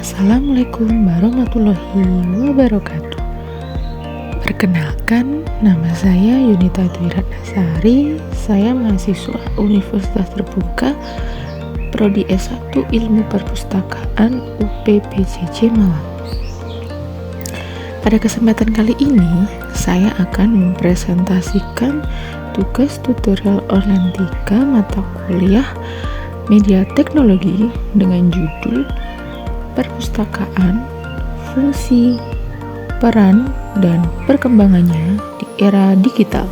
Assalamualaikum warahmatullahi wabarakatuh. Perkenalkan, nama saya Yunita Dwi Ratnasari. Saya mahasiswa Universitas Terbuka Prodi S1 Ilmu Perpustakaan UPBJJ Malang. Pada kesempatan kali ini, saya akan mempresentasikan tugas tutorial online 3 mata kuliah Media Teknologi dengan judul Perpustakaan, Fungsi, Peran, dan Perkembangannya di Era Digital.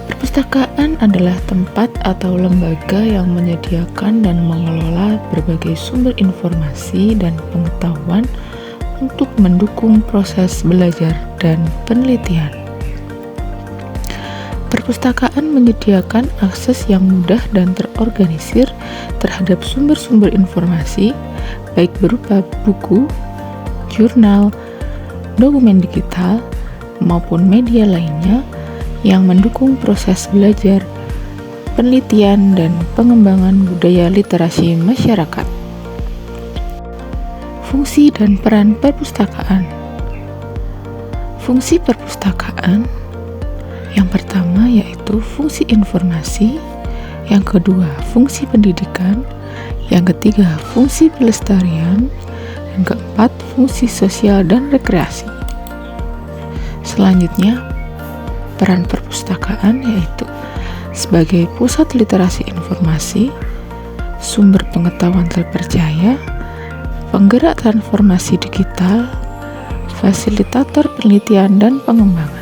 Perpustakaan adalah tempat atau lembaga yang menyediakan dan mengelola berbagai sumber informasi dan pengetahuan untuk mendukung proses belajar dan penelitian. Perpustakaan menyediakan akses yang mudah dan terorganisir terhadap sumber-sumber informasi, baik berupa buku, jurnal, dokumen digital, maupun media lainnya yang mendukung proses belajar, penelitian, dan pengembangan budaya literasi masyarakat. Fungsi dan peran perpustakaan. Fungsi perpustakaan yang pertama yaitu fungsi informasi, yang kedua fungsi pendidikan, yang ketiga fungsi pelestarian, dan keempat fungsi sosial dan rekreasi. Selanjutnya, peran perpustakaan yaitu sebagai pusat literasi informasi, sumber pengetahuan terpercaya, penggerak transformasi digital, fasilitator penelitian dan pengembangan.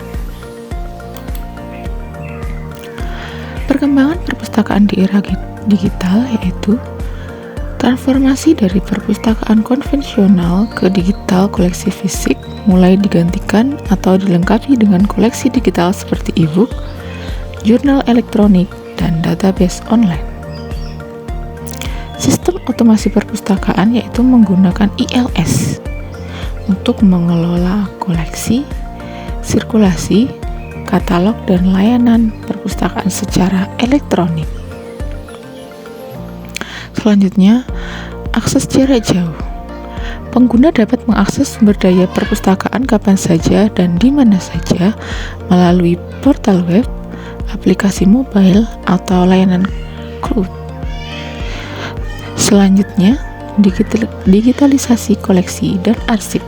Perkembangan perpustakaan di era digital yaitu transformasi dari perpustakaan konvensional ke digital. Koleksi fisik mulai digantikan atau dilengkapi dengan koleksi digital seperti e-book, jurnal elektronik, dan database online. Sistem otomasi perpustakaan yaitu menggunakan ILS untuk mengelola koleksi, sirkulasi, katalog, dan layanan perpustakaan secara elektronik. Selanjutnya, akses jarak jauh. Pengguna dapat mengakses sumber daya perpustakaan kapan saja dan di mana saja melalui portal web, aplikasi mobile, atau layanan cloud. Selanjutnya, digitalisasi koleksi dan arsip.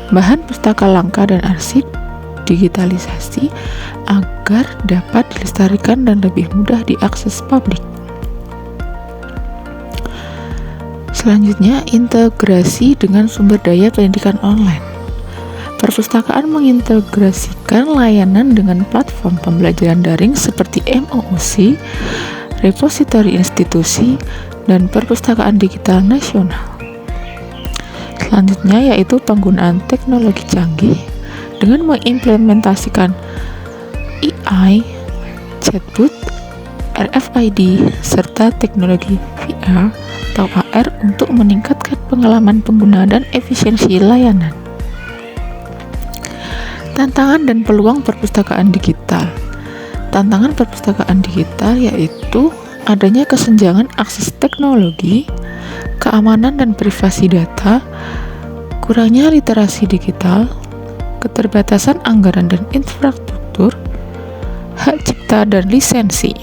Bahan pustaka langka dan arsip digitalisasi agar dapat dilestarikan dan lebih mudah diakses publik. Selanjutnya, integrasi dengan sumber daya pendidikan online. Perpustakaan mengintegrasikan layanan dengan platform pembelajaran daring seperti MOOC, repositori institusi, dan perpustakaan digital nasional. Selanjutnya yaitu penggunaan teknologi canggih dengan mengimplementasikan AI, chatbot, RFID, serta teknologi VR atau AR untuk meningkatkan pengalaman pengguna dan efisiensi layanan. Tantangan dan peluang perpustakaan digital. Tantangan perpustakaan digital yaitu adanya kesenjangan akses teknologi, keamanan dan privasi data, kurangnya literasi digital, keterbatasan anggaran dan infrastruktur, hak cipta dan lisensi.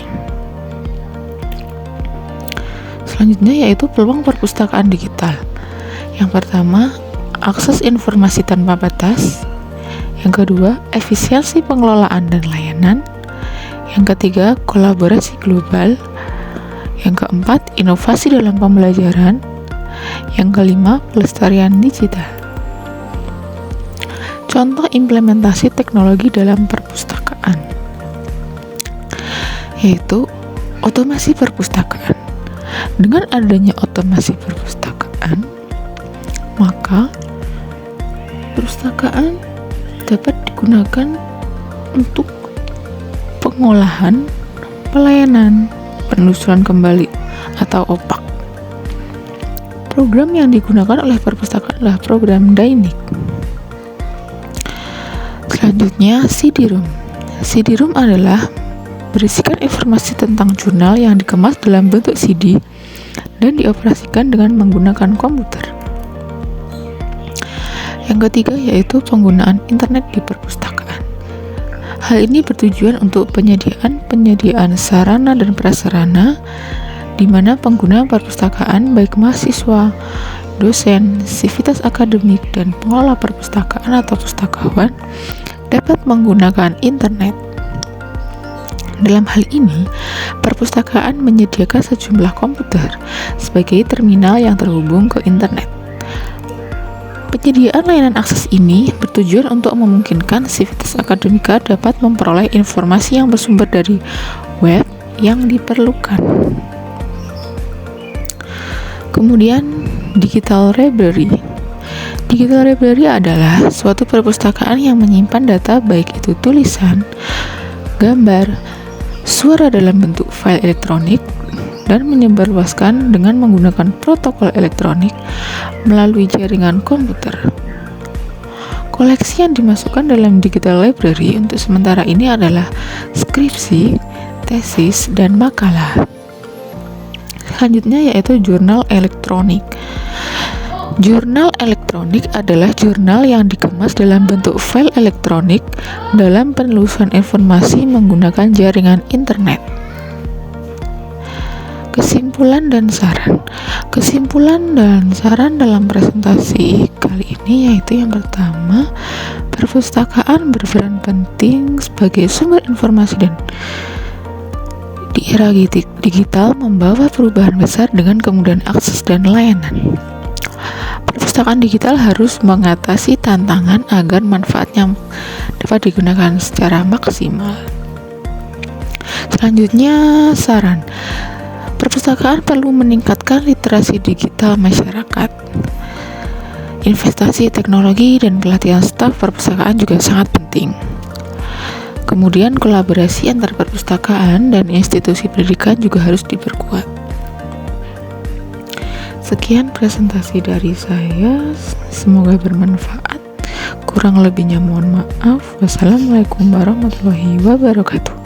Selanjutnya yaitu peluang perpustakaan digital. Yang pertama, akses informasi tanpa batas. Yang kedua, efisiensi pengelolaan dan layanan. Yang ketiga, kolaborasi global. Yang keempat, inovasi dalam pembelajaran. Yang kelima, pelestarian digital. Contoh implementasi teknologi dalam perpustakaan yaitu otomasi perpustakaan. Dengan adanya otomasi perpustakaan, maka perpustakaan dapat digunakan untuk pengolahan, pelayanan, penelusuran kembali atau OPAK. Program yang digunakan oleh perpustakaan adalah program Dynamic. Selanjutnya, CD-ROM. CD-ROM adalah berisikan informasi tentang jurnal yang dikemas dalam bentuk CD dan dioperasikan dengan menggunakan komputer. Yang ketiga yaitu penggunaan internet di perpustakaan. Hal ini bertujuan untuk penyediaan sarana dan prasarana di mana pengguna perpustakaan baik mahasiswa, dosen, sivitas akademik, dan pengelola perpustakaan atau pustakawan dapat menggunakan internet. Dalam hal ini, perpustakaan menyediakan sejumlah komputer sebagai terminal yang terhubung ke internet. Penyediaan layanan akses ini bertujuan untuk memungkinkan sivitas akademika dapat memperoleh informasi yang bersumber dari web yang diperlukan. Kemudian, digital library. Digital library adalah suatu perpustakaan yang menyimpan data baik itu tulisan, gambar, suara dalam bentuk file elektronik, dan menyebarluaskan dengan menggunakan protokol elektronik melalui jaringan komputer. Koleksi yang dimasukkan dalam digital library untuk sementara ini adalah skripsi, tesis, dan makalah. Selanjutnya yaitu jurnal elektronik. Jurnal elektronik adalah jurnal yang dikemas dalam bentuk file elektronik dalam penelusuran informasi menggunakan jaringan internet. Kesimpulan dan saran. Kesimpulan dan saran dalam presentasi kali ini yaitu yang pertama, perpustakaan berperan penting sebagai sumber informasi dan di era digital membawa perubahan besar dengan kemudahan akses dan layanan. Perpustakaan digital harus mengatasi tantangan agar manfaatnya dapat digunakan secara maksimal. Selanjutnya, saran. Perpustakaan perlu meningkatkan literasi digital masyarakat. Investasi teknologi dan pelatihan staf perpustakaan juga sangat penting. Kemudian kolaborasi antar perpustakaan dan institusi pendidikan juga harus diperkuat. Sekian presentasi dari saya, semoga bermanfaat. Kurang lebihnya mohon maaf. Wassalamualaikum warahmatullahi wabarakatuh.